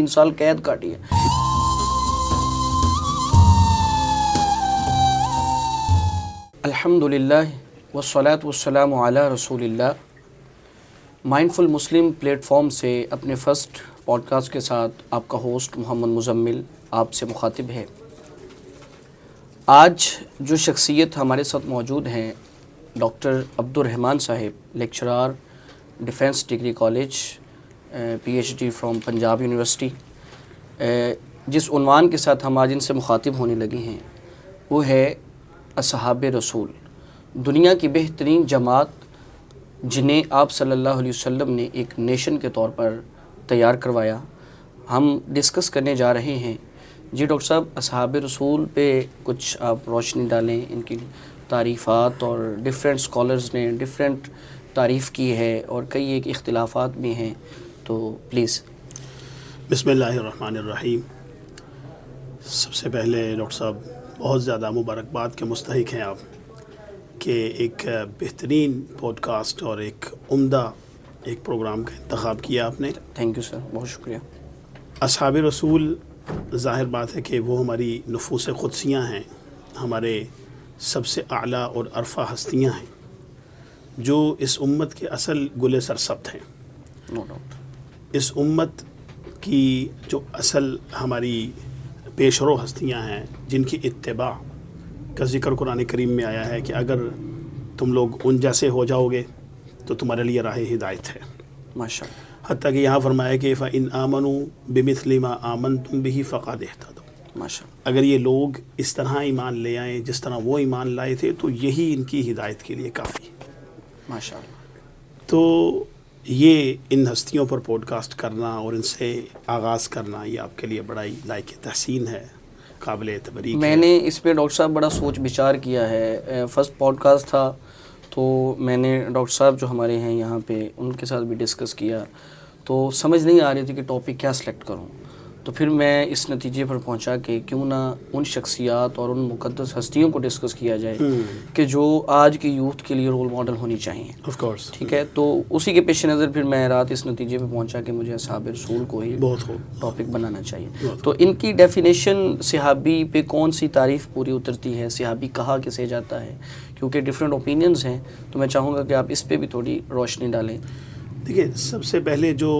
3 سال قید کاٹی ہے. الحمدللہ والصلاة والسلام علی رسول اللہ. مائنڈفل مسلم پلیٹ فارم سے اپنے فرسٹ پوڈ کاسٹ کے ساتھ آپ کا ہوسٹ محمد مزمل آپ سے مخاطب ہے. آج جو شخصیت ہمارے ساتھ موجود ہیں ڈاکٹر عبد الرحمن صاحب، lecturer defence degree college, P H D from Punjab university. جس عنوان کے ساتھ ہم آج ان سے مخاطب ہونے لگے ہیں وہ ہے اصحاب رسول، دنیا کی بہترین جماعت جنہیں آپ صلی اللہ علیہ وسلم نے ایک نیشن کے طور پر تیار کروایا. ہم ڈسکس کرنے جا رہے ہیں. جی ڈاکٹر صاحب، اصحاب رسول پہ کچھ آپ روشنی ڈالیں. ان کی تعریفات اور ڈفرینٹ اسکالرز نے ڈفرینٹ تعریف کی ہے اور کئی ایک اختلافات بھی ہیں، تو پلیز. بسم اللہ الرحمن الرحیم. سب سے پہلے ڈاکٹر صاحب بہت زیادہ مبارکباد کے مستحق ہیں آپ کہ ایک بہترین پوڈ کاسٹ اور ایک عمدہ ایک پروگرام کا انتخاب کیا آپ نے. تھینک یو سر، بہت شکریہ. اصحاب رسول ظاہر بات ہے کہ وہ ہماری نفوس قدسیاں ہیں، ہمارے سب سے اعلیٰ اور عرفہ ہستیاں ہیں جو اس امت کے اصل گل سرسبت ہیں. No doubt. اس امت کی جو اصل ہماری پیشرو ہستیاں ہیں جن کی اتباع کا ذکر قرآن کریم میں آیا ہے کہ اگر تم لوگ ان جیسے ہو جاؤ گے تو تمہارے لیے راہ ہدایت ہے. ماشاء اللہ. حتیٰ کہ یہاں فرمایا کہ فَإِنْ آمَنُوا بِمِثْلِ مَا آمَنْتُمْ بِهِ فَقَدِ اهْتَدَوْا. ماشاء اللہ. اگر یہ لوگ اس طرح ایمان لے آئیں جس طرح وہ ایمان لائے تھے تو یہی ان کی ہدایت کے لیے کافی ہے. ماشاء اللہ. تو یہ ان ہستیوں پر پوڈ کاسٹ کرنا اور ان سے آغاز کرنا یہ آپ کے لیے بڑا ہی لائق تحسین ہے، قابل تبریک ہے. میں نے اس پہ ڈاکٹر صاحب بڑا سوچ بچار کیا ہے. فرسٹ پوڈ کاسٹ تھا تو میں نے ڈاکٹر صاحب جو ہمارے ہیں یہاں پہ ان کے ساتھ بھی ڈسکس کیا تو سمجھ نہیں آ رہی تھی کہ ٹاپک کیا سلیکٹ کروں. تو پھر میں اس نتیجے پر پہنچا کہ کیوں نہ ان شخصیات اور ان مقدس ہستیوں کو ڈسکس کیا جائے کہ جو آج کے یوتھ کے لیے رول ماڈل ہونی چاہیے. Of course. ٹھیک ہے. تو اسی کے پیش نظر پھر میں رات اس نتیجے پہ پہنچا کہ مجھے اصحاب رسول کو ہی بہت خوب ٹاپک بنانا چاہیے. تو ان کی ڈیفینیشن صحابی پہ کون سی تعریف پوری اترتی ہے، صحابی کہا کسے جاتا ہے، کیونکہ ڈفرینٹ اوپینینز ہیں. تو میں چاہوں گا کہ آپ اس پہ بھی تھوڑی روشنی ڈالیں. دیکھیے، سب سے پہلے جو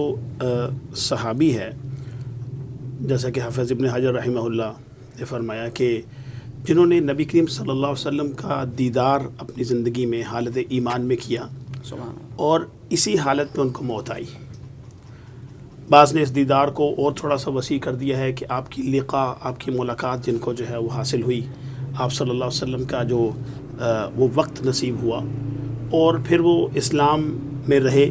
صحابی ہے، جیسا کہ حافظ ابن حجر رحمہ اللہ نے فرمایا کہ جنہوں نے نبی کریم صلی اللہ علیہ وسلم کا دیدار اپنی زندگی میں حالت ایمان میں کیا سبحان اللہ. اور اسی حالت میں ان کو موت آئی. بعض نے اس دیدار کو اور تھوڑا سا وسیع کر دیا ہے کہ آپ کی لقاء، آپ کی ملاقات جن کو جو ہے وہ حاصل ہوئی، آپ صلی اللہ علیہ وسلم کا جو وہ وقت نصیب ہوا اور پھر وہ اسلام میں رہے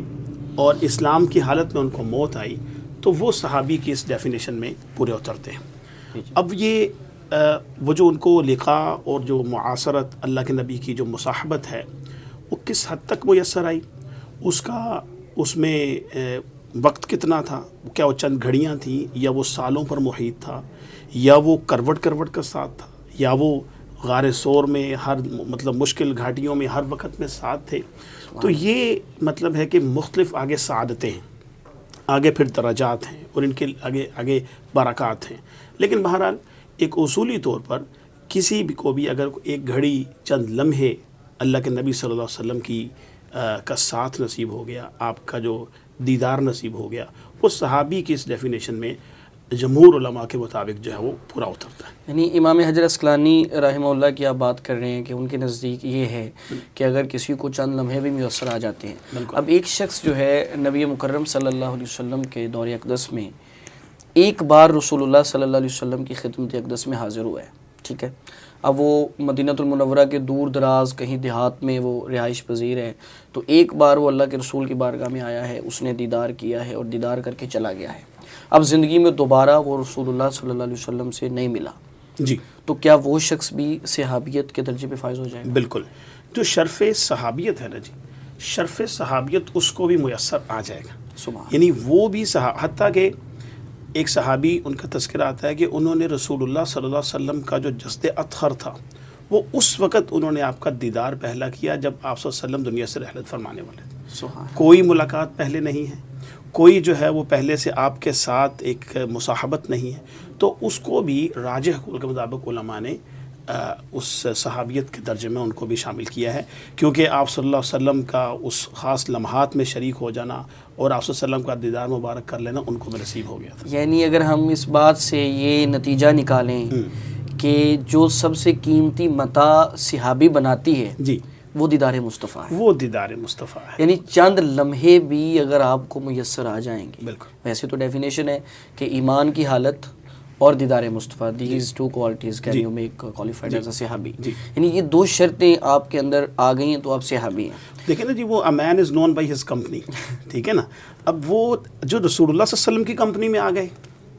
اور اسلام کی حالت میں ان کو موت آئی، تو وہ صحابی کی اس ڈیفینیشن میں پورے اترتے ہیں. اب یہ وہ جو ان کو لقاء اور جو معاصرت اللہ کے نبی کی جو مصاحبت ہے وہ کس حد تک میسر آئی، اس میں وقت کتنا تھا، کیا وہ چند گھڑیاں تھیں یا وہ سالوں پر محیط تھا، یا وہ کروٹ کا ساتھ تھا، یا وہ غار سور میں مطلب مشکل گھاٹیوں میں ہر وقت میں ساتھ تھے. تو یہ مطلب ہے کہ مختلف آگے سعادتیں ہیں، آگے پھر درجات ہیں اور ان کے آگے برکات ہیں. لیکن بہرحال ایک اصولی طور پر کسی بھی کو بھی اگر ایک گھڑی چند لمحے اللہ کے نبی صلی اللہ علیہ وسلم کی کا ساتھ نصیب ہو گیا، آپ کا جو دیدار نصیب ہو گیا، وہ صحابی کی اس ڈیفینیشن میں جمہور علماء کے مطابق جو ہے وہ پورا اترتا ہے. یعنی امام حجر عسقلانی رحمہ اللہ کی آپ بات کر رہے ہیں کہ ان کے نزدیک یہ ہے کہ اگر کسی کو چند لمحے بھی میسر آ جاتے ہیں. اب ایک شخص جو ہے نبی مکرم صلی اللہ علیہ وسلم کے دور اقدس میں ایک بار رسول اللہ صلی اللہ علیہ وسلم کی خدمت اقدس میں حاضر ہوا ہے. ٹھیک ہے. اب وہ مدینہ المنورہ کے دور دراز کہیں دیہات میں وہ رہائش پذیر ہے، تو ایک بار وہ اللہ کے رسول کی بارگاہ میں آیا ہے، اس نے دیدار کیا ہے اور دیدار کر کے چلا گیا ہے. اب زندگی میں دوبارہ وہ رسول اللہ صلی اللہ علیہ وسلم سے نہیں ملا. جی. تو کیا وہ شخص بھی صحابیت کے درجے پہ فائز ہو جائے گا؟ بالکل. جو شرف صحابیت ہے نا جی، شرف صحابیت اس کو بھی میسر آ جائے گا. سبحان. یعنی وہ بھی حتیٰ کہ ایک صحابی ان کا تذکرہ آتا ہے کہ انہوں نے رسول اللہ صلی اللہ علیہ وسلم کا جو جسد اطہر تھا وہ اس وقت انہوں نے آپ کا دیدار پہلا کیا جب آپ صلی اللہ علیہ وسلم دنیا سے رحلت فرمانے والے تھے. سبحان. کوئی ملاقات پہلے نہیں ہے، کوئی جو ہے وہ پہلے سے آپ کے ساتھ ایک مصاحبت نہیں ہے، تو اس کو بھی راجح قول کے مطابق علماء نے اس صحابیت کے درجے میں ان کو بھی شامل کیا ہے، کیونکہ آپ صلی اللہ علیہ وسلم کا اس خاص لمحات میں شریک ہو جانا اور آپ صلی اللہ علیہ وسلم کا دیدار مبارک کر لینا ان کو بھی نصیب ہو گیا تھا۔ یعنی اگر ہم اس بات سے یہ نتیجہ نکالیں کہ جو سب سے قیمتی متاع صحابی بناتی ہے جی، وہ دیدار مصطفیٰ ہے، وہ دیدار مصطفیٰ ہے، یعنی چند لمحے بھی اگر آپ کو میسر آ جائیں گے، بالکل ویسے تو ڈیفینیشن ہے کہ ایمان کی حالت اور دیدار Mustafa, these two qualities can you make qualified as a صحابی، یعنی یہ دو شرطیں آپ کے اندر آ گئی ہیں تو آپ صحابی ہیں۔ دیکھیں نا جی، وہ اے مین از نون بائی ہز کمپنی، ٹھیک ہے نا، اب وہ جو رسول اللہ صلی اللہ علیہ وسلم کی کمپنی میں آ گئے،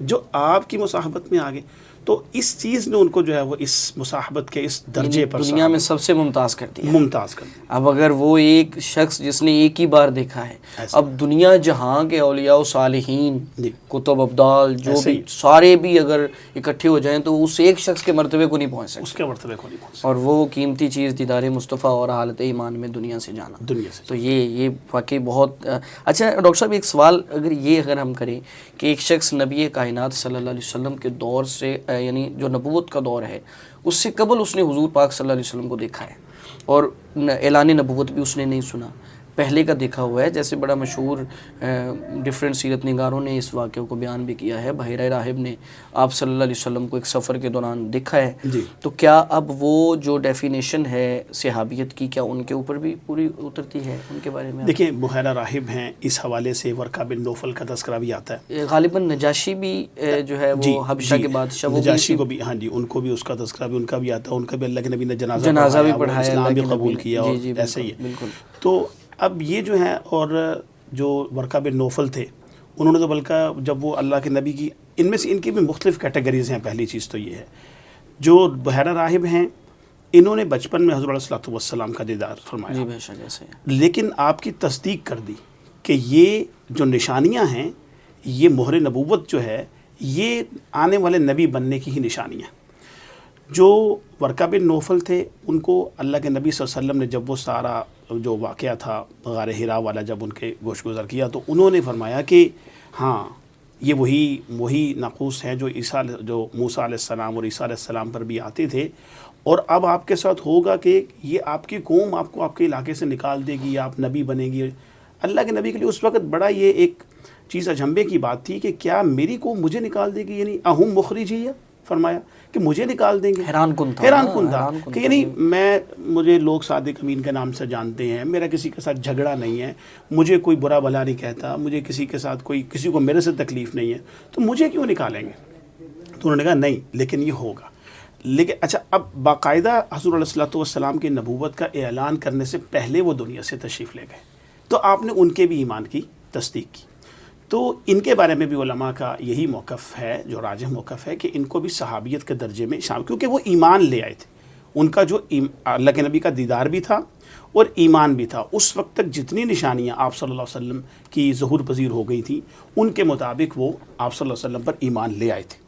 جو آپ کی مصاحبت میں آ گئے، تو اس چیز نے ان کو جو ہے وہ اس مصاحبت کے اس درجے پر دنیا میں سب سے ممتاز کر دیا۔ ممتاز کر دیا۔ اب اگر وہ ایک شخص جس نے ایک ہی بار دیکھا ہے، اب دنیا جہاں کے اولیاء و صالحین، کتب ابدال، جو بھی سارے بھی اگر اکٹھے ہو جائیں تو اس ایک شخص کے مرتبے کو نہیں پہنچ سکتے، اس کے مرتبے کو نہیں پہنچ سکتے، اور وہ قیمتی چیز دیدار مصطفیٰ اور حالت ایمان میں دنیا سے جانا، دنیا سے۔ تو یہ واقعی بہت اچھا۔ ڈاکٹر صاحب ایک سوال اگر ہم کریں کہ ایک شخص نبی کائنات صلی اللہ علیہ وسلم کے دور سے، یعنی جو نبوت کا دور ہے اس سے قبل اس نے حضور پاک صلی اللہ علیہ وسلم کو دیکھا ہے اور اعلان نبوت بھی اس نے نہیں سنا، پہلے کا دیکھا ہوا ہے، جیسے بڑا مشہور ڈیفرنٹ سیرت نگاروں نے اس واقعے کو بیان بھی کیا ہے، بحیرہ راہب نے آپ صلی اللہ علیہ وسلم کو ایک سفر کے دوران دیکھا ہے، تو کیا اب وہ جو ڈیفینیشن ہے صحابیت کی، کیا ان کے اوپر بھی پوری اترتی ہے؟ ان کے بارے میں دیکھیں، بحیرہ راہب ہیں، اس حوالے سے ورقہ بن نوفل کا تذکرہ بھی آتا ہے، غالباً نجاشی بھی جو ہے وہ حبشہ کے بادشاہ، نجاشی کو بھی، ہاں جی، ان کو بھی اس کا تذکرہ بھی ان کا بھی آتا ہے، ان کا بھی اللہ کے نبی نے جنازہ بھی پڑھایا، اسلام بھی قبول کیا، اور ایسے ہی ہے۔ تو اب یہ جو ہے، اور جو ورقہ بن نوفل تھے انہوں نے تو بلکہ جب وہ اللہ کے نبی کی، ان میں سے ان کی بھی مختلف کیٹیگریز ہیں۔ پہلی چیز تو یہ ہے، جو بحیرہ راہب ہیں انہوں نے بچپن میں حضور علیہ الصلوۃ والسلام کا دیدار فرمایا، جی بے شک ایسے ہے، لیکن آپ کی تصدیق کر دی کہ یہ جو نشانیاں ہیں، یہ مہر نبوت جو ہے، یہ آنے والے نبی بننے کی ہی نشانیاں۔ جو ورقہ بن نوفل تھے، ان کو اللہ کے نبی صلی اللہ علیہ وسلم نے جب وہ سارا جو واقعہ تھا غار ہرا والا جب ان کے گوش گزر کیا، تو انہوں نے فرمایا کہ ہاں یہ وہی ناقوس ہیں جو موسیٰ علیہ السلام اور عیسیٰ علیہ السلام پر بھی آتے تھے، اور اب آپ کے ساتھ ہوگا کہ یہ آپ کی قوم آپ کو آپ کے علاقے سے نکال دے گی، آپ نبی بنیں گی۔ اللہ کے نبی کے لیے اس وقت بڑا یہ ایک چیز اجنبے کی بات تھی کہ کیا میری قوم مجھے نکال دے گی، یعنی اہم مخرجی ہے، فرمایا کہ مجھے نکال دیں گے۔ حیران کن تھا کہ یعنی مجھے لوگ صادق امین کے نام سے جانتے ہیں، میرا کسی کے ساتھ جھگڑا نہیں ہے، مجھے کوئی برا بھلا نہیں کہتا، مجھے کسی کے ساتھ کسی کو میرے سے تکلیف نہیں ہے، تو مجھے کیوں نکالیں گے؟ تو انہوں نے کہا نہیں، لیکن یہ ہوگا۔ لیکن اچھا، اب باقاعدہ حضور علیہ الصلوۃ والسلام کی نبوت کا اعلان کرنے سے پہلے وہ دنیا سے تشریف لے گئے، تو آپ نے ان کے بھی ایمان کی تصدیق کی۔ تو ان کے بارے میں بھی علماء کا یہی موقف ہے، جو راجح موقف ہے، کہ ان کو بھی صحابیت کے درجے میں شامل، کیونکہ وہ ایمان لے آئے تھے، ان کا جو اللہ کے نبی کا دیدار بھی تھا اور ایمان بھی تھا۔ اس وقت تک جتنی نشانیاں آپ صلی اللہ علیہ وسلم کی ظہور پذیر ہو گئی تھیں، ان کے مطابق وہ آپ صلی اللہ علیہ وسلم پر ایمان لے آئے تھے،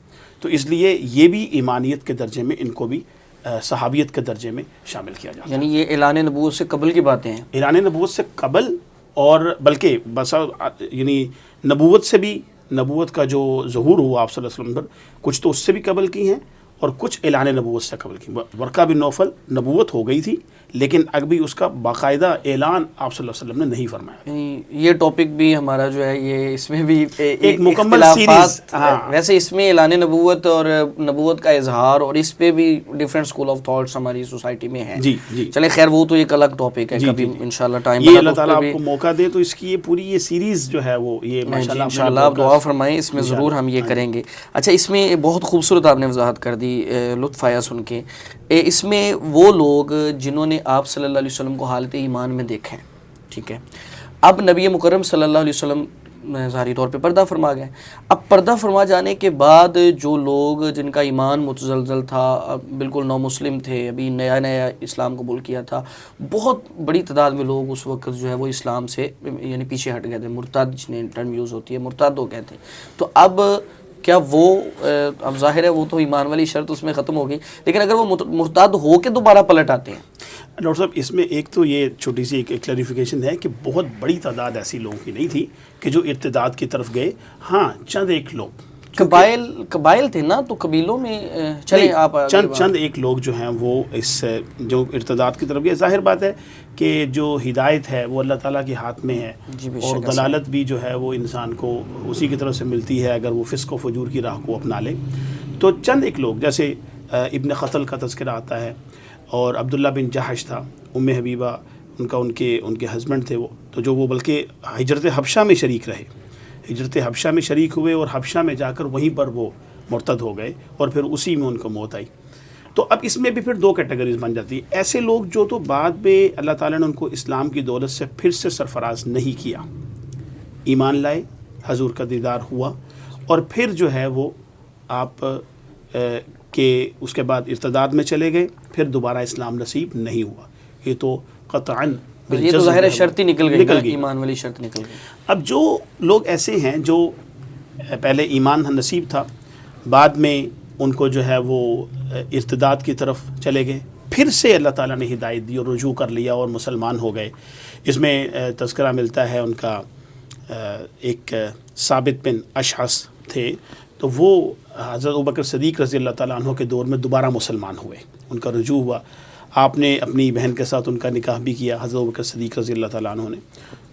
تو اس لیے یہ بھی ایمانیت کے درجے میں ان کو بھی صحابیت کے درجے میں شامل کیا جاتا ہے۔ یعنی یہ اعلان نبوت سے قبل کی باتیں ہیں، اعلان نبوت سے قبل، اور بلکہ بس یعنی نبوت سے بھی، نبوت کا جو ظہور ہوا آپ صلی اللہ علیہ وسلم پر، کچھ تو اس سے بھی قبل کی ہیں اور کچھ اعلان نبوت سے قبل کی۔ ورقہ بن نوفل نبوت ہو گئی تھی، لیکن ابھی اس کا باقاعدہ اعلان آپ صلی اللہ علیہ وسلم نے نہیں فرمایا۔ یہ ٹاپک بھی ہمارا جو ہے، یہ اس میں بھی ایک مکمل سیریز، ویسے اس میں اعلان نبوت اور نبوت کا اظہار، اور اس پہ بھی ڈیفرنٹ اسکول آف تھاٹس ہماری سوسائٹی میں ہیں۔ جی جی، چلے خیر، وہ تو ایک الگ ٹاپک ہے، کبھی انشاءاللہ ٹائم یہ اللہ تعالیٰ آپ کو موقع دے تو اس کی یہ پوری یہ سیریز جو ہے وہ یہ ماشاءاللہ انشاءاللہ آپ دعا فرمائیں، اس میں ضرور ہم یہ کریں گے۔ اچھا، اس میں بہت خوبصورت آپ نے وضاحت کر دی، لطف آیا سن کے۔ اس میں وہ لوگ جنہوں نے آپ صلی اللہ علیہ وسلم کو حالت ایمان میں دیکھا ہے، ٹھیک ہے، اب نبی مکرم صلی اللہ علیہ وسلم ظاہری طور پہ پردہ فرما گئے، اب پردہ فرما جانے کے بعد جو لوگ جن کا ایمان متزلزل تھا، بالکل نو مسلم تھے، ابھی نیا اسلام قبول کیا تھا، بہت بڑی تعداد میں لوگ اس وقت جو ہے وہ اسلام سے یعنی پیچھے ہٹ گئے تھے، مرتد جنہیں ٹرم یوز ہوتی ہے، مرتد ہو گئے تھے، تو اب کیا وہ، اب ظاہر ہے وہ تو ایمان والی شرط اس میں ختم ہو گئی، لیکن اگر وہ مرتد ہو کے دوبارہ پلٹ آتے ہیں ڈاکٹر صاحب اس میں ایک تو یہ چھوٹی سی ایک کلیریفیکیشن ہے کہ بہت بڑی تعداد ایسی لوگوں کی نہیں تھی کہ جو ارتداد کی طرف گئے. ہاں چند ایک لوگ قبائل تھے نا، تو قبیلوں میں چلیں آپ چند ایک لوگ جو ہیں وہ اس جو ارتداد کی طرف گئے. ظاہر بات ہے کہ جو ہدایت ہے وہ اللہ تعالیٰ کے ہاتھ میں ہے، اور ضلالت بھی جو ہے وہ انسان کو اسی کی طرف سے ملتی ہے اگر وہ فسق و فجور کی راہ کو اپنا لے. تو چند ایک لوگ جیسے ابن قتل کا تذکرہ آتا ہے، اور عبداللہ بن جحش تھا، ام حبیبہ ان کے ہسبینڈ تھے وہ، تو جو وہ بلکہ ہجرت حبشہ میں شریک رہے، ہجرت حبشہ میں شریک ہوئے اور حبشہ میں جا کر وہیں پر وہ مرتد ہو گئے اور پھر اسی میں ان کو موت آئی. تو اب اس میں بھی پھر 2 کیٹیگریز بن جاتی ہیں. ایسے لوگ جو تو بعد میں اللہ تعالیٰ نے ان کو اسلام کی دولت سے پھر سے سرفراز نہیں کیا، ایمان لائے، حضور کا دیدار ہوا، اور پھر جو ہے وہ آپ کہ اس کے بعد ارتداد میں چلے گئے، پھر دوبارہ اسلام نصیب نہیں ہوا. یہ تو قطعاً یہ تو ظاہر شرط ہی نکل گئی، ایمان والی شرط نکل گئی. اب جو لوگ ایسے ہیں جو پہلے ایمان نصیب تھا، بعد میں ان کو جو ہے وہ ارتداد کی طرف چلے گئے، پھر سے اللہ تعالیٰ نے ہدایت دی اور رجوع کر لیا اور مسلمان ہو گئے. اس میں تذکرہ ملتا ہے ان کا، ایک ثابت بن اشعث تھے، تو وہ حضرت ابوبکر صدیق رضی اللہ تعالیٰ عنہ کے دور میں دوبارہ مسلمان ہوئے، ان کا رجوع ہوا. آپ نے اپنی بہن کے ساتھ ان کا نکاح بھی کیا، حضرت ابوبکر صدیق رضی اللہ تعالیٰ عنہ نے.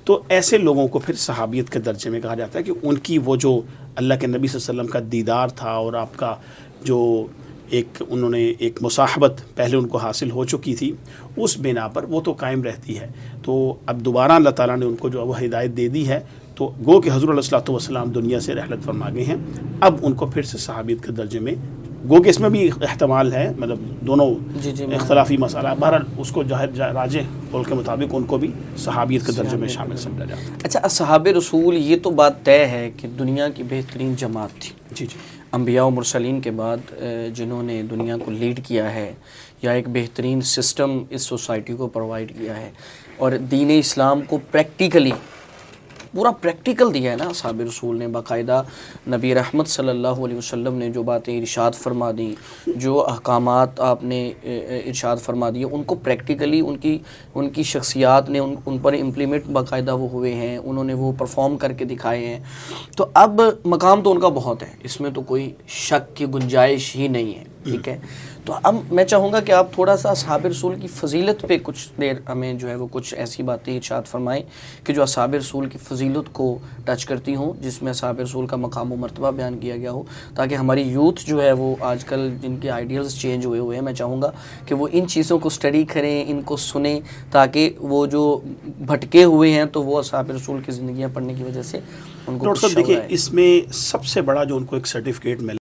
تو ایسے لوگوں کو پھر صحابیت کے درجے میں کہا جاتا ہے کہ ان کی وہ جو اللہ کے نبی صلی اللہ علیہ وسلم کا دیدار تھا اور آپ کا جو انہوں نے ایک مصاحبت پہلے ان کو حاصل ہو چکی تھی، اس بنا پر وہ تو قائم رہتی ہے. تو اب دوبارہ اللہ تعالیٰ نے ان کو جو وہ ہدایت دے دی ہے، تو گو کہ حضور علیہ الصلوۃ والسلام دنیا سے رحلت فرما گئے ہیں، اب ان کو پھر سے صحابیت کے درجے میں، گو کہ اس میں بھی احتمال ہے، مطلب دونوں اختلافی مسئلہ، بہرحال اس کو راجح قول کے مطابق ان کو بھی صحابیت کے درجے میں شامل سمجھا جاتا ہے. اچھا، اصحاب رسول یہ تو بات طے ہے کہ دنیا کی بہترین جماعت تھی. جی جی، انبیاء و مرسلین کے بعد جنہوں نے دنیا کو لیڈ کیا ہے یا ایک بہترین سسٹم اس سوسائٹی کو پرووائڈ کیا ہے، اور دین اسلام کو پریکٹیکلی پورا پریکٹیکل دیا ہے نا اصحاب رسول نے. باقاعدہ نبی رحمت صلی اللہ علیہ وسلم نے جو باتیں ارشاد فرما دیں، جو احکامات آپ نے ارشاد فرما دیے، ان کو پریکٹیکلی ان کی شخصیات نے ان پر امپلیمنٹ باقاعدہ وہ ہوئے ہیں، انہوں نے وہ پرفارم کر کے دکھائے ہیں. تو اب مقام تو ان کا بہت ہے، اس میں تو کوئی شک کی گنجائش ہی نہیں ہے. ٹھیک ہے، تو اب میں چاہوں گا کہ آپ تھوڑا سا اصحاب رسول کی فضیلت پہ کچھ دیر ہمیں جو ہے وہ کچھ ایسی باتیں ارشاد فرمائیں کہ جو اصحاب رسول کی فضیلت کو ٹچ کرتی ہوں، جس میں اصحاب رسول کا مقام و مرتبہ بیان کیا گیا ہو، تاکہ ہماری یوتھ جو ہے وہ آج کل جن کے آئیڈیلز چینج ہوئے ہیں، میں چاہوں گا کہ وہ ان چیزوں کو اسٹڈی کریں، ان کو سنیں، تاکہ وہ جو بھٹکے ہوئے ہیں تو وہ اصحاب رسول کی زندگیاں پڑھنے کی وجہ سے ان کو ڈاکٹر صاحب دیکھیں، اس میں سب سے بڑا جو ان کو ایک سرٹیفکیٹ ملا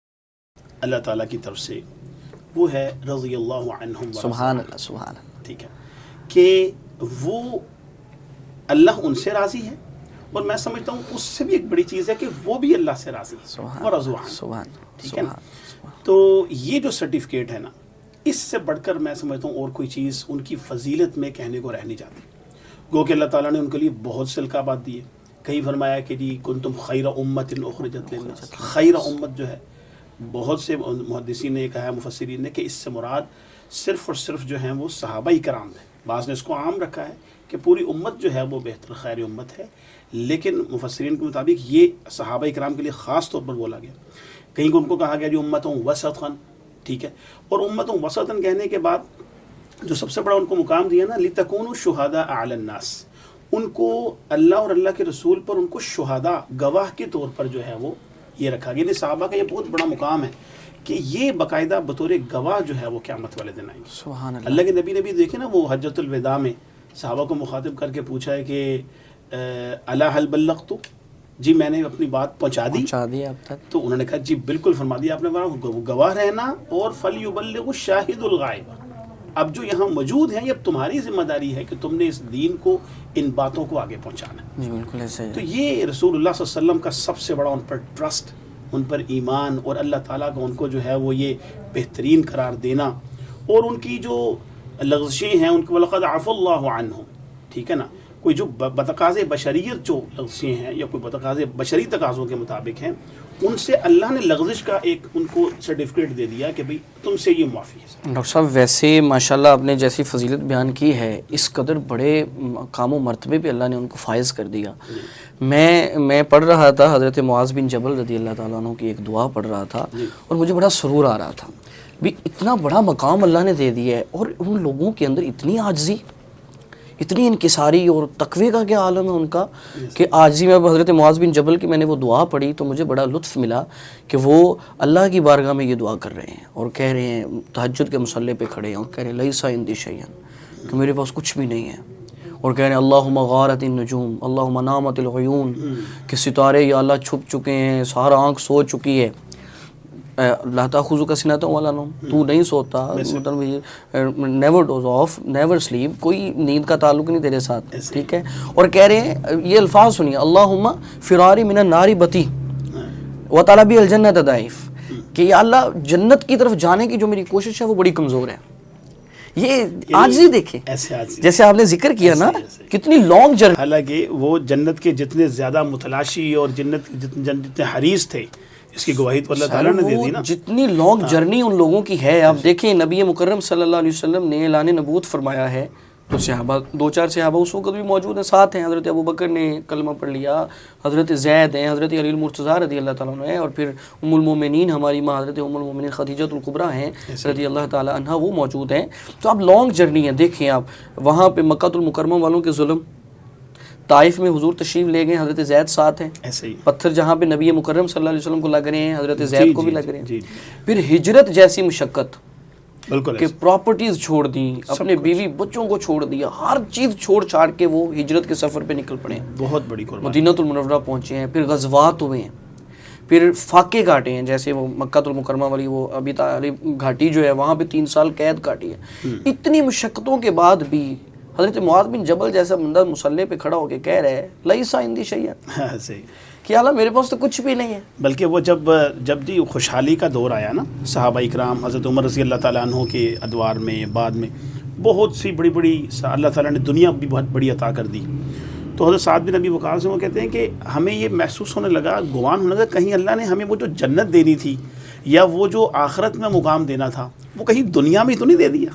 اللہ تعالیٰ کی طرف سے، وہ ہے رضی اللہ عنہم. سبحان اللہ، سبحان اللہ. ٹھیک ہے کہ وہ اللہ ان سے راضی ہے، اور میں سمجھتا ہوں اس سے بھی ایک بڑی چیز ہے کہ وہ بھی اللہ سے راضی ہے، ورضوا عنہ. ٹھیک ہے نا، تو یہ جو سرٹیفکیٹ ہے نا، اس سے بڑھ کر میں سمجھتا ہوں اور کوئی چیز ان کی فضیلت میں کہنے کو رہ نہیں جاتی. گو کہ اللہ تعالیٰ نے ان کے لیے بہت سے القابات دیے. کہیں فرمایا کہ جی کنتم خیر امت اخرجت للناس. خیر امت جو ہے، بہت سے محدثین نے کہا ہے، مفسرین نے، کہ اس سے مراد صرف اور صرف جو ہیں وہ صحابہ کرام ہیں. بعض نے اس کو عام رکھا ہے کہ پوری امت جو ہے وہ بہتر خیر امت ہے، لیکن مفسرین کے مطابق یہ صحابہ کرام کے لیے خاص طور پر بولا گیا. کہیں ان کو کہا گیا جو امتوں وسطاً. ٹھیک ہے، اور امتوں وسطاً کہنے کے بعد جو سب سے بڑا ان کو مقام دیا نا، لتکونوا شہداء علی الناس، ان کو اللہ اور اللہ کے رسول پر ان کو شہداء، گواہ کے طور پر جو ہے وہ یہ رکھا گیا. صحابہ کا یہ بہت بڑا مقام ہے کہ یہ باقاعدہ بطور گواہ جو ہے وہ قیامت والے دن آئیں گے. سبحان اللہ. اللہ کے نبی نے بھی دیکھے نا، وہ حجۃ الوداع میں صحابہ کو مخاطب کر کے پوچھا ہے کہ الا هل بلغت، جی میں نے اپنی بات پہنچا دی اب تک؟ تو انہوں نے کہا جی بالکل فرما دیا آپ نے، گواہ رہنا، اور فلیبلغ الشاہد الغائب. اب جو یہاں موجود ہیں، یہ اب تمہاری ذمہ داری ہے کہ تم نے اس دین کو، ان باتوں کو آگے پہنچانا. جی بالکل ایسے ہے. تو یہ رسول اللہ صلی اللہ علیہ وسلم کا سب سے بڑا ان پر ٹرسٹ، ان پر ایمان، اور اللہ تعالیٰ کا ان کو جو ہے وہ یہ بہترین قرار دینا، اور ان کی جو لغزشیں ہیں ان کو وَلَقَدْ عَفَا اللَّهُ عَنْهُمْ. ٹھیک ہے نا، کوئی جو بتقاض بشریت جو لغزشیں ہیں یا کوئی بتقاض بشری تقاضوں کے مطابق ہیں، ان سے اللہ نے لغزش کا ایک ان کو سرٹیفکیٹ دے دیا کہ بھئی تم سے یہ معافی ہے. ڈاکٹر صاحب ویسے ماشاءاللہ آپ نے جیسی فضیلت بیان کی ہے، اس قدر بڑے مقام و مرتبے پہ اللہ نے ان کو فائز کر دیا. میں پڑھ رہا تھا حضرت معاذ بن جبل رضی اللہ تعالیٰ عنہ کی ایک دعا پڑھ رہا تھا اور مجھے بڑا سرور آ رہا تھا بھی اتنا بڑا مقام اللہ نے دے دیا ہے، اور ان لوگوں کے اندر اتنی عاجزی، اتنی انکساری اور تقوی کا کیا عالم ہے ان کا کہ عاجزی میں حضرت معاذ بن جبل کی میں نے وہ دعا پڑھی تو مجھے بڑا لطف ملا کہ وہ اللہ کی بارگاہ میں یہ دعا کر رہے ہیں اور کہہ رہے ہیں، تہجد کے مصلی پہ کھڑے ہیں اور کہہ رہے ہیں لیسا عندی شیئن، کہ میرے پاس کچھ بھی نہیں ہے، اور کہہ رہے ہیں اللہم غارت النجوم اللہم نامت العیون، کہ ستارے یا اللہ چھپ چکے ہیں، سارا آنکھ سو چکی ہے. لا تاخذک سنۃ ولا نوم، تو نہیں سوتا، never doze off, never sleep, کوئی نیند کا تعلق نہیں تیرے ساتھ، ٹھیک ہے. اور کہہ رہے ہیں یہ الفاظ سنیے، اللہم فراری من النار بتی وطلبی الجنت ضعیف، کہ یا اللہ جنت کی طرف جانے کی جو میری کوشش ہے وہ بڑی کمزور ہے. یہ عاجزی دیکھیں، جیسے آپ نے ذکر کیا نا کتنی لانگ جرنی. حالانکہ وہ جنت کے جتنے زیادہ متلاشی اور جنت جتنے حریص تھے، اس کی گواہی تو اللہ تعالیٰ نے دے دی نا. جتنی لانگ جرنی ان لوگوں کی ہے، آپ دیکھیں نبی مکرم صلی اللہ علیہ وسلم نے اعلان نبوت فرمایا ہے تو صحابہ، 2-4 صحابہ اس وقت بھی موجود ہیں، ساتھ ہیں. حضرت ابو بکر نے کلمہ پڑھ لیا، حضرت زید ہیں، حضرت علی المرتضیٰ رضی اللہ تعالیٰ عنہ ہیں، اور پھر ام المومنین ہماری ماں حضرت ام المومنین خدیجہ الکبریٰ ہیں رضی اللہ تعالیٰ عنہ، وہ موجود ہیں. تو اب لانگ جرنی ہے. دیکھیں آپ وہاں پہ مکہ المکرمہ والوں کے ظلم، طائف میں حضور تشریف لے گئے، حضرت زید ساتھ ہیں، ایسے ہی پتھر جہاں پہ نبی مکرم صلی اللہ علیہ وسلم کو لگ رہے ہیں حضرت زید کو بھی لگ رہے ہیں. پھر ہجرت جیسی مشقت بالکل کہ پراپرٹیز چھوڑ دیں، اپنے بیوی بچوں کو چھوڑ دیا، ہر چیز چھوڑ چھاڑ کے وہ ہجرت کے سفر پہ نکل پڑے ہیں، بہت بڑی قربانی. مدینہ المنورہ پہنچے ہیں، پھر غزوات ہوئے ہیں، پھر فاقے کاٹے ہیں، جیسے وہ مکہ المکرمہ والی وہ ابی طالب گھاٹی جو ہے وہاں پہ 3 سال قید کاٹی ہے. اتنی مشقتوں کے بعد بھی حضرت معاذ بن جبل جیسا بندہ مصلی پہ کھڑا ہو کے کہہ رہے ہیں لیسا عندی شیئن، صحیح کہ اللہ میرے پاس تو کچھ بھی نہیں ہے. بلکہ وہ جب جی خوشحالی کا دور آیا نا، صحابہ اکرام حضرت عمر رضی اللہ تعالیٰ عنہ کے ادوار میں، بعد میں بہت سی بڑی اللہ تعالیٰ نے دنیا بھی بہت بڑی عطا کر دی. تو حضرت سعد بن ابی وقاص سے وہ کہتے ہیں کہ ہمیں یہ محسوس ہونے لگا، گمان ہونے لگا کہیں اللہ نے ہمیں وہ جو جنت دینی تھی یا وہ جو آخرت میں مقام دینا تھا وہ کہیں دنیا میں تو نہیں دے دیا.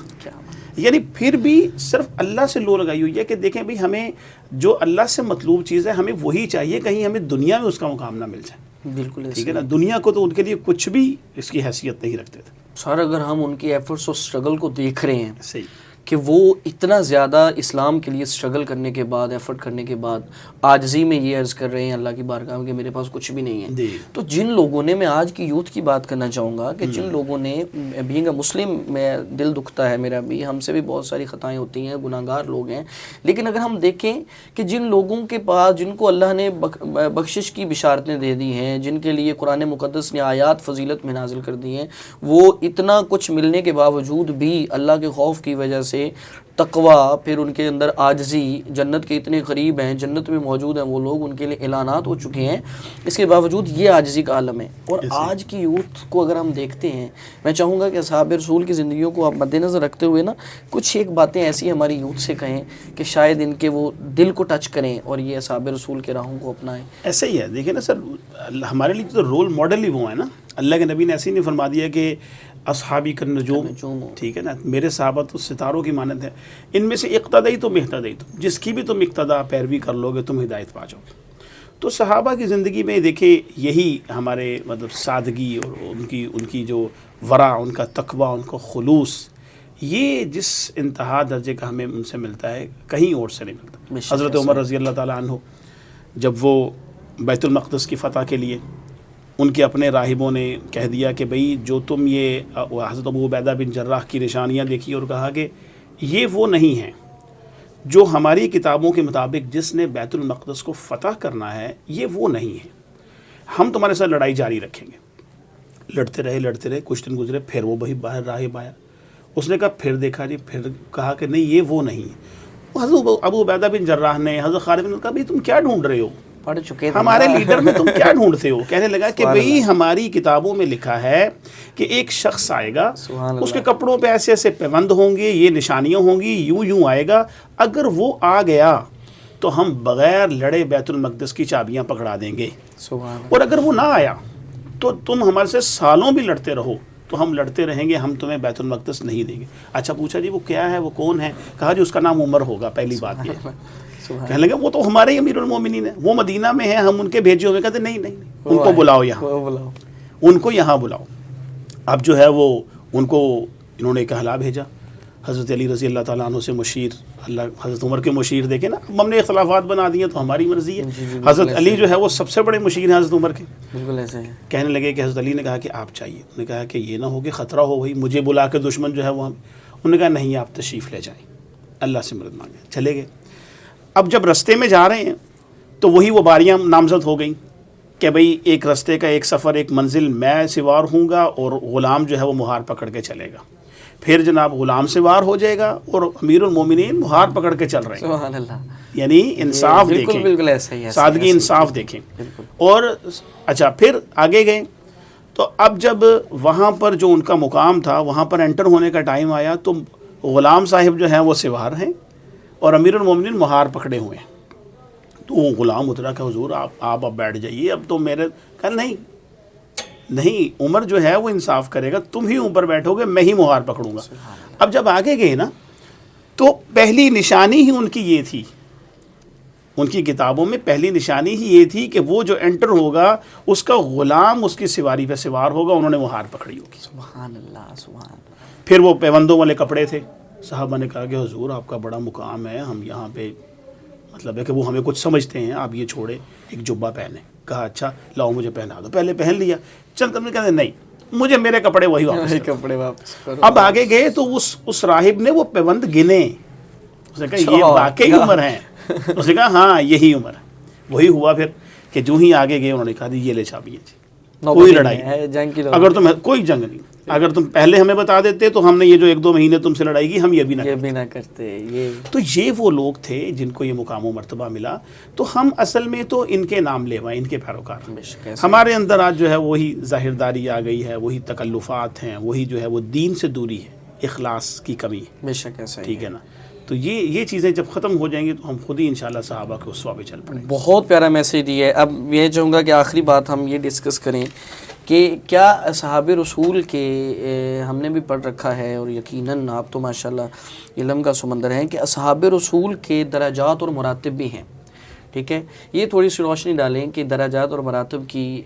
یعنی پھر بھی صرف اللہ سے لو لگائی ہوئی ہے کہ دیکھیں بھئی ہمیں جو اللہ سے مطلوب چیز ہے ہمیں وہی چاہیے، کہیں ہمیں دنیا میں اس کا مقام نہ مل جائے. بالکل ٹھیک ہے نا، دنیا کو تو ان کے لیے کچھ بھی اس کی حیثیت نہیں رکھتے تھے. سر اگر ہم ان کی ایفرٹس اور اسٹرگل کو دیکھ رہے ہیں صحیح کہ وہ اتنا زیادہ اسلام کے لیے اسٹرگل کرنے کے بعد، ایفرٹ کرنے کے بعد عاجزی میں یہ عرض کر رہے ہیں اللہ کی بارگاہ میں کہ میرے پاس کچھ بھی نہیں ہے. تو جن لوگوں نے، میں آج کی یوتھ کی بات کرنا چاہوں گا کہ جن لوگوں نے، بینگ اے مسلم میں دل دکھتا ہے میرا بھی، ہم سے بھی بہت ساری خطائیں ہوتی ہیں، گناہ گار لوگ ہیں، لیکن اگر ہم دیکھیں کہ جن لوگوں کے پاس، جن کو اللہ نے بخشش کی بشارتیں دے دی ہیں، جن کے لیے قرآن مقدس نے آیات فضیلت میں نازل کر دی ہیں، وہ اتنا کچھ ملنے کے باوجود بھی اللہ کے خوف کی وجہ سے، تقوی، پھر ان کے اندر عاجزی، جنت کے اتنے قریب ہیں، جنت میں موجود ہیں وہ لوگ، ان کے لیے اعلانات ہو چکے ہیں، اس کے باوجود یہ عاجزی کا عالم ہے. اور آج کی یوتھ کو اگر ہم دیکھتے ہیں، میں چاہوں گا کہ اصحاب رسول کی زندگیوں کو آپ مد نظر رکھتے ہوئے نا کچھ ایک باتیں ایسی ہماری یوتھ سے کہیں کہ شاید ان کے وہ دل کو ٹچ کریں اور یہ اصحاب رسول کے راہوں کو اپنائیں. ایسا ہی ہے. دیکھیں نا سر، ہمارے لیے تو رول ماڈل ہی وہ ہیں نا. اللہ کے نبی نے ایسے ہی نہیں فرما دیا کہ اصحابی کا نجوم، ٹھیک ہے نا، میرے صحابہ تو ستاروں کی مانند ہے، ان میں سے اقتدائی تو اہتدائی، تو جس کی بھی تم اقتدا پیروی کر لو گے تم ہدایت پا جاؤ گے. تو صحابہ کی زندگی میں دیکھیں یہی ہمارے مطلب سادگی اور ان کی جو ورع، ان کا تقوی، ان کا خلوص، یہ جس انتہا درجے کا ہمیں ان سے ملتا ہے کہیں اور سے نہیں ملتا. حضرت عمر رضی اللہ تعالیٰ عنہ جب وہ بیت المقدس کی فتح کے لیے، ان کے اپنے راہبوں نے کہہ دیا کہ بھئی جو تم یہ حضرت ابو عبیدہ بن جراح کی نشانیاں دیکھی، اور کہا کہ یہ وہ نہیں ہیں جو ہماری کتابوں کے مطابق جس نے بیت المقدس کو فتح کرنا ہے، یہ وہ نہیں ہے، ہم تمہارے ساتھ لڑائی جاری رکھیں گے. لڑتے رہے، کچھ دن گزرے، پھر وہ وہی باہر راہب آیا، اس نے کہا، پھر دیکھا جی، پھر کہا کہ نہیں یہ وہ نہیں ہے. حضرت ابو عبیدہ بن جراح نے، حضرت خالد نے کہا بھئی تم کیا ڈھونڈ رہے ہو، پڑھ چکے ہمارے لیڈر میں تم کیا ڈھونڈتے ہو؟ کہنے لگا کہ بھئی ہماری کتابوں میں لکھا ہے کہ ایک شخص آئے گا، اس کے کپڑوں پہ ایسے ایسے پیوند ہوں گے، یہ نشانیاں ہوں گی، یوں آئے گا، اگر وہ آ گیا تو ہم بغیر لڑے بیت المقدس کی چابیاں پکڑا دیں گے، اور اگر وہ نہ آیا تو تم ہمارے سے سالوں بھی لڑتے رہو تو ہم لڑتے رہیں گے, ہم تمہیں بیت المقدس نہیں دیں گے. اچھا پوچھا جی وہ کیا ہے, وہ کون ہے؟ کہا جی اس کا نام عمر ہوگا. پہلی بات یہ کہنے لگا وہ تو ہمارے امیر المومنین ہیں, وہ مدینہ میں ہیں, ہم ان کے بھیجے ہوئے. کہتے نہیں نہیں, ان کو بلاؤ یہاں, ان کو یہاں بلاؤ. اب جو ہے وہ ان کو انہوں نے کہلا بھیجا. حضرت علی رضی اللہ تعالیٰ عنہ سے مشیر, اللہ حضرت عمر کے مشیر دیکھیں نا, ہم نے اختلافات بنا دیے تو ہماری مرضی ہے. حضرت علی جو ہے وہ سب سے بڑے مشیر ہیں حضرت عمر کے. بالکل ایسے ہیں. کہنے لگے کہ حضرت علی نے کہا کہ آپ چاہیے. انہوں نے کہا کہ یہ نہ ہو کہ خطرہ ہو بھائی مجھے بلا کے دشمن جو ہے وہ انہوں نے کہا نہیں آپ تشریف لے جائیں, اللہ سے مدد مانگیں. چلے گئے. اب جب رستے میں جا رہے ہیں تو وہی وہ باریاں نامزد ہو گئیں کہ بھئی ایک رستے کا ایک سفر, ایک منزل میں سوار ہوں گا اور غلام جو ہے وہ مہار پکڑ کے چلے گا. پھر جناب غلام سوار ہو جائے گا اور امیر المومنین مہار پکڑ کے چل رہے ہیں. سبحان اللہ. یعنی انصاف دیکھیں, بالکل ایسا ہی, سادگی انصاف دیکھیں. اور اچھا پھر آگے گئے تو اب جب وہاں پر جو ان کا مقام تھا وہاں پر انٹر ہونے کا ٹائم آیا تو غلام صاحب جو ہیں وہ سوار ہیں اور امیر المومنین مہار پکڑے ہوئے ہیں. تو وہ غلام اترا کہ حضور آپ اب بیٹھ جائیے, اب تو میرے کہا نہیں عمر جو ہے وہ انصاف کرے گا, تم ہی اوپر بیٹھو گے, میں ہی مہار پکڑوں گا. اب جب آگے گئے نا تو پہلی نشانی ہی ان کی یہ تھی, ان کی کتابوں میں پہلی نشانی ہی یہ تھی کہ وہ جو انٹر ہوگا اس کا غلام اس کی سواری پہ سوار ہوگا, انہوں نے مہار پکڑی ہوگی. سبحان اللہ سبحان اللہ. پھر وہ پیوندوں والے کپڑے تھے. صحابہ نے کہا کہ حضور آپ کا بڑا مقام ہے, ہم یہاں پہ مطلب ہے کہ وہ ہمیں کچھ سمجھتے ہیں, آپ یہ چھوڑے ایک جبہ پہنے. کہا اچھا لاؤ مجھے پہنا دو. پہلے پہن لیا, چند قدم کہتے نہیں مجھے میرے کپڑے وہی واپس کپڑے واپس کرو. اب آگے گئے تو اس راہب نے وہ پیوند گنے. اس نے کہا یہ واقعی عمر ہیں. اس نے کہا ہاں یہی عمر ہے. وہی ہوا پھر کہ جو ہی آگے گئے انہوں نے کہا یہ لے چابیاں جی, کوئی لڑائی نہیں, اگر تم کوئی جنگ نہیں, اگر تم پہلے ہمیں بتا دیتے تو ہم نے یہ جو 1-2 مہینے تم سے لڑائی کی ہم یہ بھی نہ کرتے. تو یہ وہ لوگ تھے جن کو یہ مقام و مرتبہ ملا. تو ہم اصل میں تو ان کے نام لیوائیں, ان کے پیروکار. ہمارے اندر آج جو ہے وہی ظاہرداری آ گئی ہے, وہی تکلفات ہیں, وہی جو ہے وہ دین سے دوری ہے, اخلاص کی کمی ہے. بے شک ایسا ٹھیک ہے نا. تو یہ چیزیں جب ختم ہو جائیں گی تو ہم خود ہی انشاءاللہ صحابہ کے اسوہ پہ چل پڑیں گے. بہت پیارا میسیج دیا ہے. اب یہ چاہوں گا کہ آخری بات ہم یہ ڈسکس کریں کہ کیا اصحاب رسول کے ہم نے بھی پڑھ رکھا ہے اور یقیناً آپ تو ماشاءاللہ علم کا سمندر ہیں کہ اصحاب رسول کے درجات اور مراتب بھی ہیں. ٹھیک ہے, یہ تھوڑی سی روشنی ڈالیں کہ درجات اور مراتب کی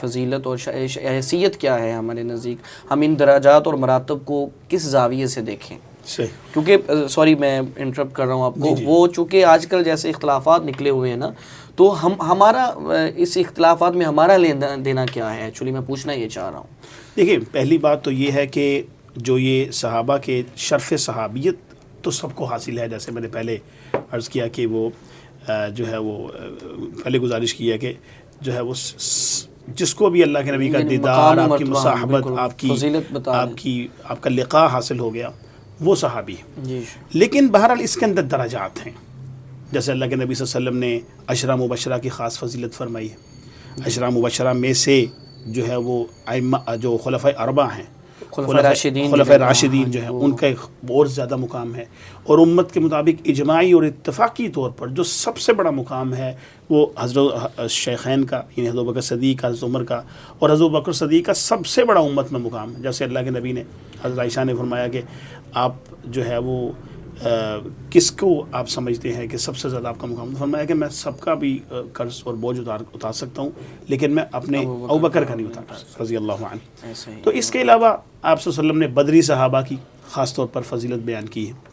فضیلت اور حیثیت کیا ہے ہمارے نزدیک. ہم ان درجات اور مراتب کو کس زاویے سے دیکھیں, کیونکہ سوری میں انٹرپٹ کر رہا ہوں آپ کو. وہ چونکہ آج کل جیسے اختلافات نکلے ہوئے ہیں نا, تو ہمارا اس اختلافات میں ہمارا لینا دینا کیا ہے, ایکچولی میں پوچھنا یہ چاہ رہا ہوں. دیکھیں پہلی بات تو یہ ہے کہ جو یہ صحابہ کے شرف صحابیت تو سب کو حاصل ہے. جیسے میں نے پہلے عرض کیا کہ وہ جو ہے وہ پہلے گزارش کی ہے کہ جو ہے وہ جس کو بھی اللہ کے نبی کا دیدار, آپ کی مصاحبت, آپ کا لقاء حاصل ہو گیا وہ صحابی ہے. لیکن بہرحال اس کے اندر درجات ہیں. جیسے اللہ کے نبی صلی اللہ علیہ وسلم نے عشرہ مبشرہ کی خاص فضیلت فرمائی ہے. عشرہ مبشرہ میں سے جو ہے وہ جو خلفۂ اربعہ ہیں, خلفۂ راشدین جو ہیں, ان کا ایک اور زیادہ مقام ہے. اور امت کے مطابق اجماعی اور اتفاقی طور پر جو سب سے بڑا مقام ہے وہ حضرت شیخین کا, یعنی حضرت بکر صدیق کا, حضرت عمر کا, اور حضرت بکر صدیق کا سب سے بڑا امت میں مقام ہے. جیسے اللہ کے نبی نے حضرت عائشہ نے فرمایا کہ آپ جو ہے وہ کس کو آپ سمجھتے ہیں کہ سب سے زیادہ آپ کا مقام. فرمایا کہ میں سب کا بھی قرض اور بوجھ اتار سکتا ہوں, لیکن میں اپنے ابوبکر کا نہیں اتارتا رضی اللہ عنہ. تو اس کے علاوہ آپ صلی اللہ علیہ وسلم نے بدری صحابہ کی خاص طور پر فضیلت بیان کی ہے.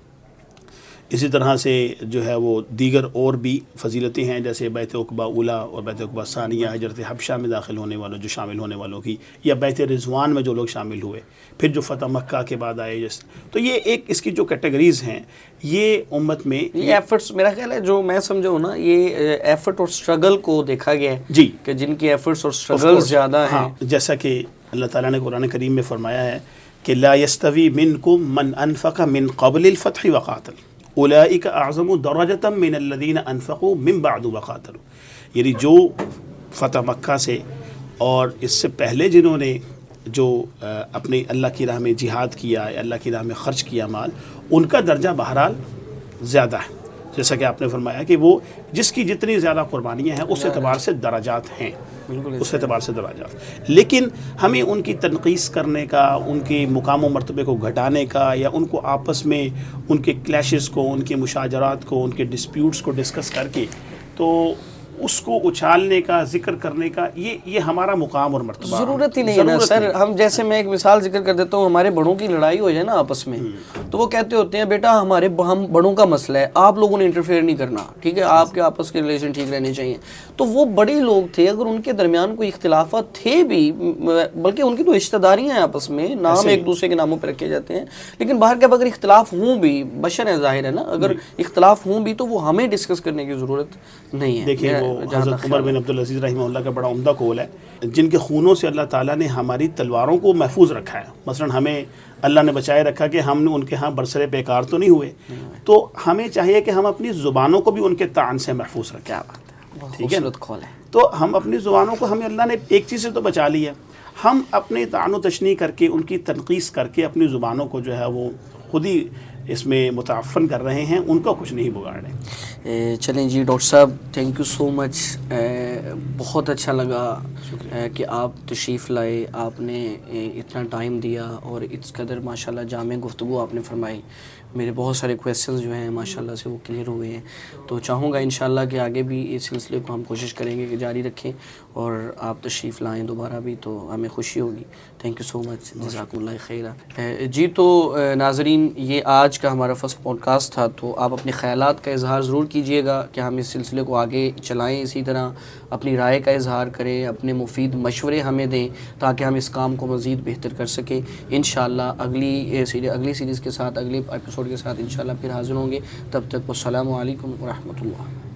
اسی طرح سے جو ہے وہ دیگر اور بھی فضیلتیں ہیں, جیسے بیت عقبہ اولا اور بیت عقبہ ثانیہ, ہجرت حبشہ میں داخل ہونے والوں جو شامل ہونے والوں کی, یا بیت رضوان میں جو لوگ شامل ہوئے, پھر جو فتح مکہ کے بعد آئے. جیسے تو یہ ایک اس کی جو کیٹیگریز ہیں یہ امت میں یہ ایفرٹس, میرا خیال ہے جو میں سمجھا ہوں نا, یہ ایفرٹ اور اسٹرگل کو دیکھا گیا ہے جی, کہ جن کی ایفرٹس اور اسٹرگل زیادہ ہیں. جیسا کہ اللہ تعالیٰ نے قرآن کریم میں فرمایا ہے کہ لا یستوی منکم من انفق من قبل الفتح وقاتل اولئک اعظم درجۃ من الذین انفقوا من بعد وقاتلوا. یعنی جو فتح مکہ سے اور اس سے پہلے جنہوں نے جو اپنی اللہ کی راہ میں جہاد کیا, اللہ کی راہ میں خرچ کیا مال, ان کا درجہ بہرحال زیادہ ہے. جیسا کہ آپ نے فرمایا کہ وہ جس کی جتنی زیادہ قربانیاں ہیں اس اعتبار سے درجات ہیں، اس اعتبار سے درجات، لیکن ہمیں ان کی تنقیص کرنے کا، ان کے مقام و مرتبے کو گھٹانے کا، یا ان کو آپس میں ان کے کلیشز کو، ان کے مشاجرات کو، ان کے ڈسپیوٹس کو ڈسکس کر کے تو اس کو اچھالنے کا، ذکر کرنے کا، یہ ہمارا مقام اور مرتبہ ضرورت ہی نہیں ہے نا سر. ہم جیسے میں ایک مثال ذکر کر دیتا ہوں، ہمارے بڑوں کی لڑائی ہو جائے نا آپس میں، تو وہ کہتے ہوتے ہیں بیٹا ہم بڑوں کا مسئلہ ہے، آپ لوگوں نے انٹرفیئر نہیں کرنا، ٹھیک ہے، آپ کے آپس کے ریلیشن ٹھیک رہنے چاہیے. تو وہ بڑے لوگ تھے، اگر ان کے درمیان کوئی اختلافات تھے بھی، بلکہ ان کی تو رشتہ داریاں ہیں آپس میں، نام ایک دوسرے کے ناموں پہ رکھے جاتے ہیں، لیکن باہر کے اگر اختلاف ہوں بھی، بشر ہے ظاہر ہے نا، اگر اختلاف ہوں بھی تو وہ ہمیں ڈسکس کرنے کی ضرورت نہیں ہے. دیکھیں وہ حضرت عمر بن عبدالعزیز رحمہ اللہ کا بڑا عمدہ قول ہے، جن کے خونوں سے اللہ تعالیٰ نے ہماری تلواروں کو محفوظ رکھا ہے، مثلا ہمیں اللہ نے بچائے رکھا کہ ہم نے ان کے ہاں برسر پیکار تو نہیں ہوئے، تو ہمیں چاہیے کہ ہم اپنی زبانوں کو بھی ان کے طعن سے محفوظ رکھیں. ٹھیک ہے، تو ہم اپنی زبانوں کو، ہمیں اللہ نے ایک چیز سے تو بچا لی ہے، ہم اپنے طعن و تشنیع کر کے، ان کی تنقیص کر کے اپنی زبانوں کو جو ہے وہ خود ہی اس میں متعفن کر رہے ہیں، ان کا کچھ نہیں بگاڑ رہے. چلیں جی ڈاکٹر صاحب، تھینک یو سو مچ. بہت اچھا لگا کہ آپ تشریف لائے، آپ نے اتنا ٹائم دیا اور اس قدر ماشاءاللہ جامع گفتگو آپ نے فرمائی. میرے بہت سارے کویسچنز جو ہیں ماشاءاللہ سے وہ کلیئر ہوئے ہیں. تو چاہوں گا انشاءاللہ کہ آگے بھی اس سلسلے کو ہم کوشش کریں گے کہ جاری رکھیں اور آپ تشریف لائیں دوبارہ بھی، تو ہمیں خوشی ہوگی. تھینک یو سو مچ، جزاکم اللہ خیرہ. جی تو ناظرین، یہ آج کا ہمارا فرسٹ پوڈ کاسٹ تھا، تو آپ اپنے خیالات کا اظہار ضرور کیجئے گا کہ ہم اس سلسلے کو آگے چلائیں، اسی طرح اپنی رائے کا اظہار کریں، اپنے مفید مشورے ہمیں دیں تاکہ ہم اس کام کو مزید بہتر کر سکیں. انشاءاللہ اگلی سیریز کے ساتھ، اگلے ایپیسوڈ کے ساتھ انشاءاللہ پھر حاضر ہوں گے. تب تک والسلام علیکم ورحمۃ اللہ.